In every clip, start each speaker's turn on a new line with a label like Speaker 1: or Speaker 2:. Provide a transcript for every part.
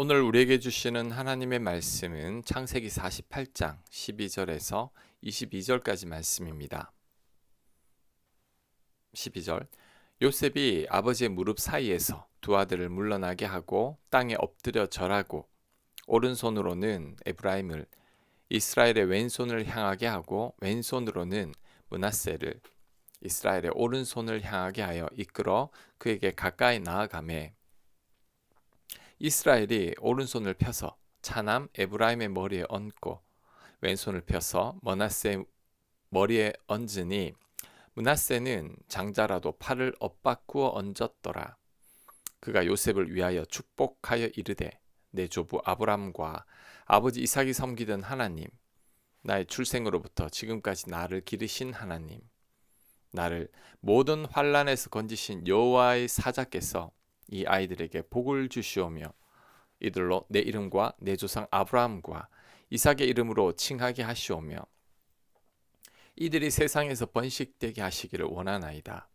Speaker 1: 오늘 우리에게 주시는 하나님의 말씀은 창세기 48장 12절에서 22절까지 말씀입니다. 12절 요셉이 아버지의 무릎 사이에서 두 아들을 물러나게 하고 땅에 엎드려 절하고 오른손으로는 에브라임을 이스라엘의 왼손을 향하게 하고 왼손으로는 므낫세를 이스라엘의 오른손을 향하게 하여 이끌어 그에게 가까이 나아가매 이스라엘이 오른손을 펴서 차남 에브라임의 머리에 얹고 왼손을 펴서 므낫세 머리에 얹으니 므낫세는 장자라도 팔을 엇바꾸어 얹었더라. 그가 요셉을 위하여 축복하여 이르되 내 조부 아브람과 아버지 이삭이 섬기던 하나님 나의 출생으로부터 지금까지 나를 기르신 하나님 나를 모든 환난에서 건지신 여호와의 사자께서 이 아이들에게 복을 주시오며 이들로 내 이름과 내 조상 아브라함과 이삭의 이름으로 칭하게 하시오며 이들이 세상에서 번식되게 하시기를 원하나이다.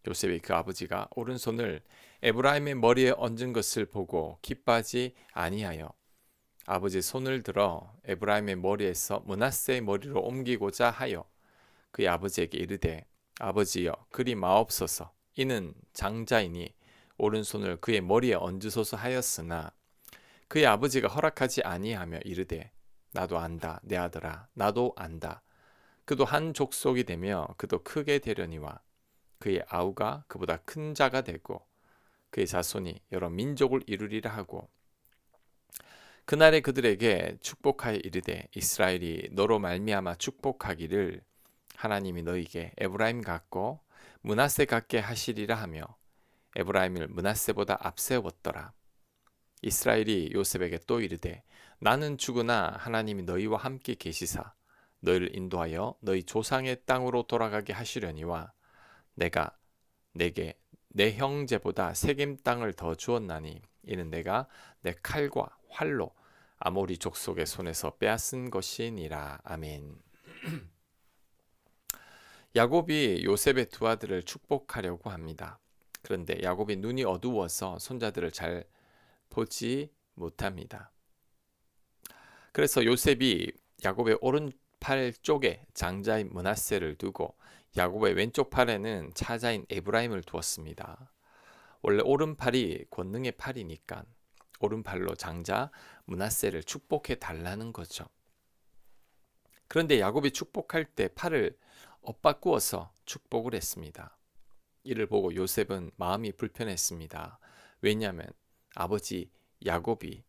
Speaker 1: 요셉이 그 아버지가 오른손을 에브라임의 머리에 얹은 것을 보고 기뻐하지 아니하여 아버지 손을 들어 에브라임의 머리에서 므낫세의 머리로 옮기고자 하여 그의 아버지에게 이르되 아버지여 그리 마옵소서 이는 장자이니 오른손을 그의 머리에 얹으소서 하였으나 그의 아버지가 허락하지 아니하며 이르되 나도 안다 내 아들아 나도 안다 그도 한 족속이 되며 그도 크게 되려니와 그의 아우가 그보다 큰 자가 되고 그의 자손이 여러 민족을 이루리라 하고 그날에 그들에게 축복하여 이르되 이스라엘이 너로 말미암아 축복하기를 하나님이 너에게 에브라임 같고 므낫세 같게 하시리라 하며 에브라임을 므낫세보다 앞세웠더라. 이스라엘이 요셉에게 또 이르되 나는 죽으나 하나님이 너희와 함께 계시사 너희를 인도하여 너희 조상의 땅으로 돌아가게 하시려니와 내가 내게 내 형제보다 세겜 땅을 더 주었나니 이는 내가 내 칼과 활로 아모리 족속의 손에서 빼앗은 것이니라. 아멘. 야곱이 요셉의 두 아들을 축복하려고 합니다. 그런데 야곱이 눈이 어두워서 손자들을 잘 보지 못합니다. 그래서 요셉이 야곱의 오른팔 쪽에 장자인 므낫세를 두고 야곱의 왼쪽 팔에는 차자인 에브라임을 두었습니다. 원래 오른팔이 권능의 팔이니까 오른팔로 장자 므낫세를 축복해 달라는 거죠. 그런데 야곱이 축복할 때 팔을 엇바꾸어서 축복을 했습니다. 이를 보고 요셉은 마음이 불편했습니다. 왜냐하면 아버지 야곱이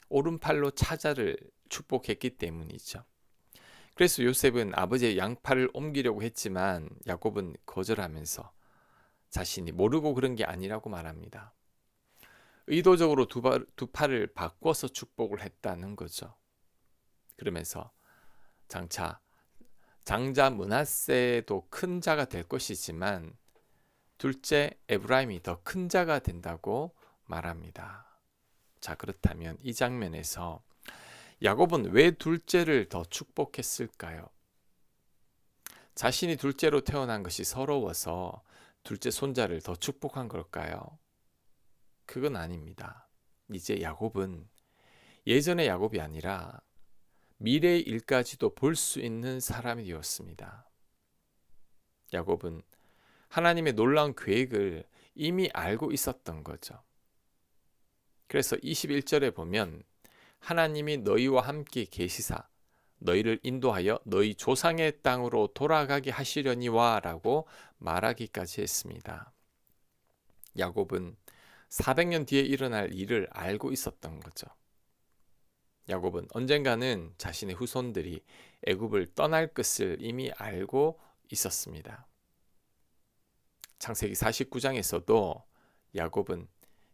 Speaker 1: 오른팔로 차자를 축복했기 때문이죠. 그래서 요셉은 아버지의 양팔을 옮기려고 했지만 야곱은 거절하면서 자신이 모르고 그런 게 아니라고 말합니다. 의도적으로 두 팔을 바꿔서 축복을 했다는 거죠. 그러면서 장자 므낫세도 큰 자가 될 것이지만 둘째 에브라임이 더 큰 자가 된다고 말합니다. 자, 그렇다면 이 장면에서 야곱은 왜 둘째를 더 축복했을까요? 자신이 둘째로 태어난 것이 서러워서 둘째 손자를 더 축복한 걸까요? 그건 아닙니다. 이제 야곱은 예전의 야곱이 아니라 미래의 일까지도 볼 수 있는 사람이 되었습니다. 야곱은 하나님의 놀라운 계획을 이미 알고 있었던 거죠. 그래서 21절에 보면 하나님이 너희와 함께 계시사 너희를 인도하여 너희 조상의 땅으로 돌아가게 하시려니와 라고 말하기까지 했습니다. 야곱은 400년 뒤에 일어날 일을 알고 있었던 거죠. 야곱은 언젠가는 자신의 후손들이 애굽을 떠날 것을 이미 알고 있었습니다. 창세기 49장에서도 야곱은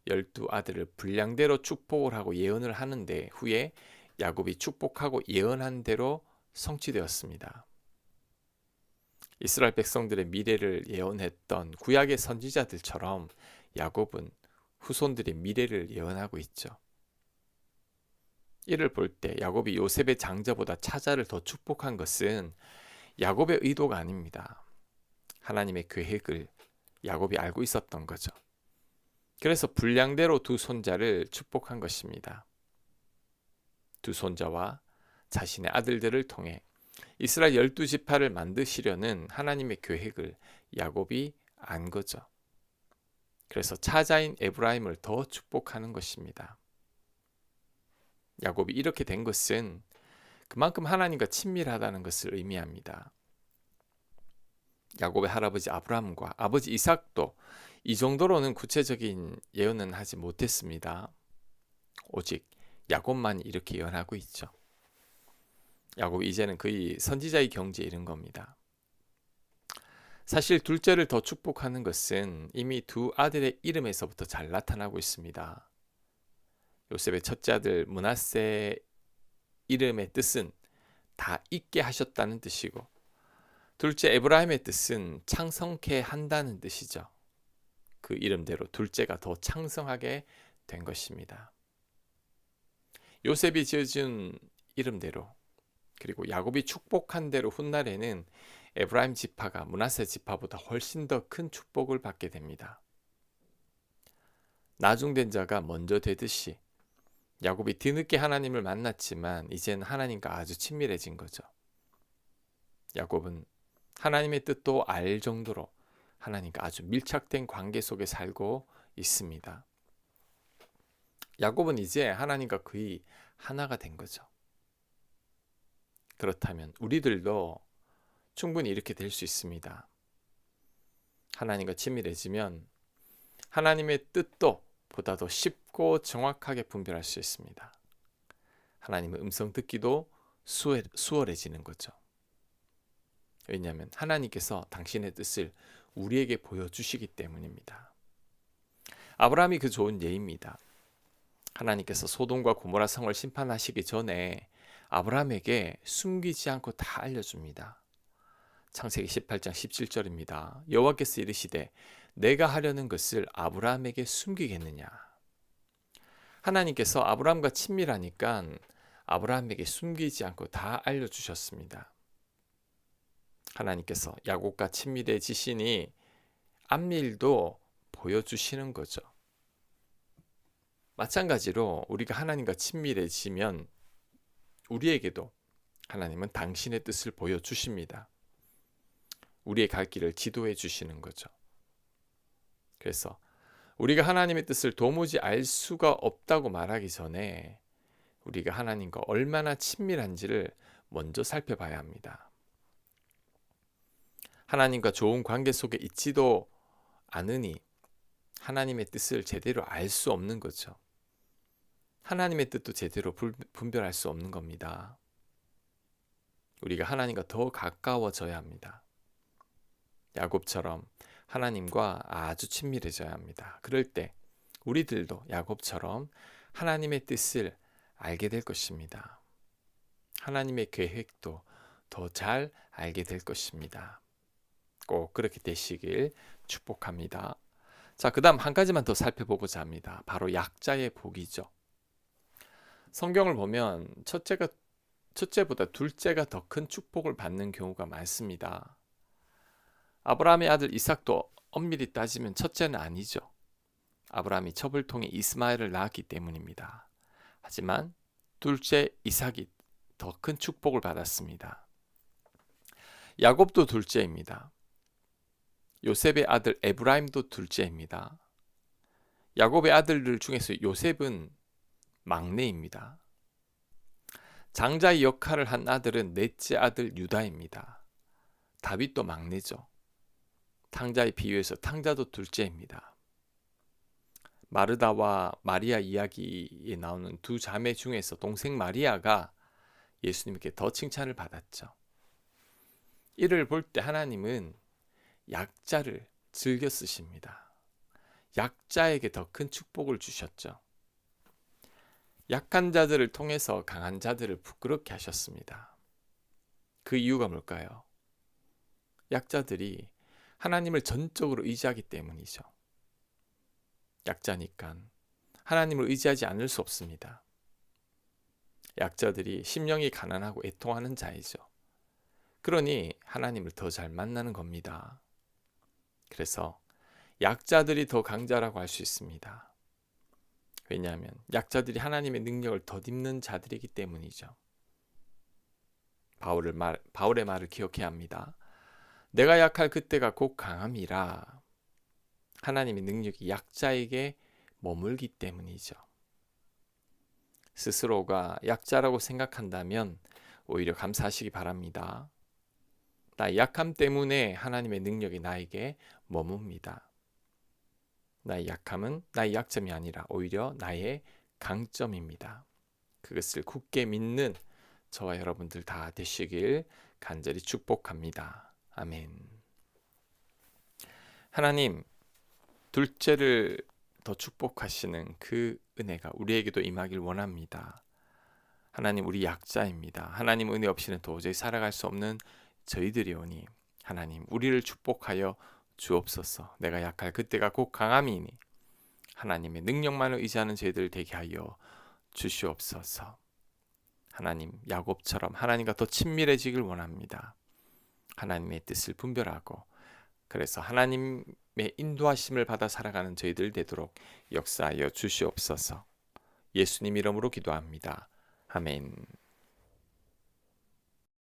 Speaker 1: 12아들을 분량대로 축복을 하고 예언을 하는데 후에 야곱이 축복하고 예언한 대로 성취되었습니다. 이스라엘 백성들의 미래를 예언했던 구약의 선지자들처럼 야곱은 후손들의 미래를 예언하고 있죠. 이를 볼 때 야곱이 요셉의 장자보다 차자를 더 축복한 것은 야곱의 의도가 아닙니다. 하나님의 계획을 야곱이 알고 있었던 거죠. 그래서 분량대로 두 손자를 축복한 것입니다. 두 손자와 자신의 아들들을 통해 이스라엘 12지파를 만드시려는 하나님의 계획을 야곱이 안 거죠. 그래서 차자인 에브라임을 더 축복하는 것입니다. 야곱이 이렇게 된 것은 그만큼 하나님과 친밀하다는 것을 의미합니다. 야곱의 할아버지 아브라함과 아버지 이삭도 이 정도로는 구체적인 예언은 하지 못했습니다. 오직 야곱만 이렇게 예언하고 있죠. 야곱이 이제는 거의 선지자의 경지에 이른 겁니다. 사실 둘째를 더 축복하는 것은 이미 두 아들의 이름에서부터 잘 나타나고 있습니다. 요셉의 첫째 아들 므낫세의 이름의 뜻은 다 있게 하셨다는 뜻이고, 둘째 에브라임의 뜻은 창성케 한다는 뜻이죠. 그 이름대로 둘째가 더 창성하게 된 것입니다. 요셉이 지어준 이름대로, 그리고 야곱이 축복한 대로 훗날에는 에브라임 지파가 므낫세 지파보다 훨씬 더 큰 축복을 받게 됩니다. 나중된 자가 먼저 되듯이 야곱이 뒤늦게 하나님을 만났지만 이제는 하나님과 아주 친밀해진 거죠. 야곱은 하나님의 뜻도 알 정도로 하나님과 아주 밀착된 관계 속에 살고 있습니다. 야곱은 이제 하나님과 거의 하나가 된 거죠. 그렇다면 우리들도 충분히 이렇게 될 수 있습니다. 하나님과 친밀해지면 하나님의 뜻도 보다 더 쉽고 정확하게 분별할 수 있습니다. 하나님의 음성 듣기도 수월해지는 거죠. 왜냐하면 하나님께서 당신의 뜻을 우리에게 보여주시기 때문입니다. 아브라함이 그 좋은 예입니다. 하나님께서 소돔과 고모라 성을 심판하시기 전에 아브라함에게 숨기지 않고 다 알려줍니다. 창세기 18장 17절입니다. 여호와께서 이르시되 내가 하려는 것을 아브라함에게 숨기겠느냐. 하나님께서 아브라함과 친밀하니까 아브라함에게 숨기지 않고 다 알려주셨습니다. 하나님께서 야곱과 친밀해지시니 앞일도 보여주시는 거죠. 마찬가지로 우리가 하나님과 친밀해지면 우리에게도 하나님은 당신의 뜻을 보여주십니다. 우리의 갈 길을 지도해 주시는 거죠. 그래서 우리가 하나님의 뜻을 도무지 알 수가 없다고 말하기 전에 우리가 하나님과 얼마나 친밀한지를 먼저 살펴봐야 합니다. 하나님과 좋은 관계 속에 있지도 않으니 하나님의 뜻을 제대로 알 수 없는 거죠. 하나님의 뜻도 제대로 분별할 수 없는 겁니다. 우리가 하나님과 더 가까워져야 합니다. 야곱처럼 하나님과 아주 친밀해져야 합니다. 그럴 때 우리들도 야곱처럼 하나님의 뜻을 알게 될 것입니다. 하나님의 계획도 더 잘 알게 될 것입니다. 꼭 그렇게 되시길 축복합니다. 자, 그 다음 한 가지만 더 살펴보고자 합니다. 바로 약자의 복이죠. 성경을 보면 첫째보다 둘째가 더 큰 축복을 받는 경우가 많습니다. 아브라함의 아들 이삭도 엄밀히 따지면 첫째는 아니죠. 아브라함이 첩을 통해 이스마엘을 낳았기 때문입니다. 하지만 둘째 이삭이 더 큰 축복을 받았습니다. 야곱도 둘째입니다. 요셉의 아들 에브라임도 둘째입니다. 야곱의 아들들 중에서 요셉은 막내입니다. 장자의 역할을 한 아들은 넷째 아들 유다입니다. 다윗도 막내죠. 탕자의 비유에서 탕자도 둘째입니다. 마르다와 마리아 이야기에 나오는 두 자매 중에서 동생 마리아가 예수님께 더 칭찬을 받았죠. 이를 볼 때 하나님은 약자를 즐겨 쓰십니다. 약자에게 더 큰 축복을 주셨죠. 약한 자들을 통해서 강한 자들을 부끄럽게 하셨습니다. 그 이유가 뭘까요? 약자들이 하나님을 전적으로 의지하기 때문이죠. 약자니까 하나님을 의지하지 않을 수 없습니다. 약자들이 심령이 가난하고 애통하는 자이죠. 그러니 하나님을 더 잘 만나는 겁니다. 그래서 약자들이 더 강자라고 할 수 있습니다. 왜냐하면 약자들이 하나님의 능력을 덧입는 자들이기 때문이죠. 바울의 말을 기억해야 합니다. 내가 약할 그때가 곧 강함이라. 하나님의 능력이 약자에게 머물기 때문이죠. 스스로가 약자라고 생각한다면 오히려 감사하시기 바랍니다. 나의 약함 때문에 하나님의 능력이 나에게 머뭅니다. 나의 약함은 나의 약점이 아니라 오히려 나의 강점입니다. 그것을 굳게 믿는 저와 여러분들 다 되시길 간절히 축복합니다. 아멘. 하나님, 둘째를 더 축복하시는 그 은혜가 우리에게도 임하길 원합니다. 하나님, 우리 약자입니다. 하나님 은혜 없이는 도저히 살아갈 수 없는 저희들이오니 하나님, 우리를 축복하여 주옵소서. 내가 약할 그때가 곧 강함이니 하나님의 능력만을 의지하는 저희들 되게 하여 주시옵소서. 하나님, 야곱처럼 하나님과 더 친밀해지길 원합니다. 하나님의 뜻을 분별하고 그래서 하나님의 인도하심을 받아 살아가는 저희들 되도록 역사하여 주시옵소서. 예수님 이름으로 기도합니다. 아멘.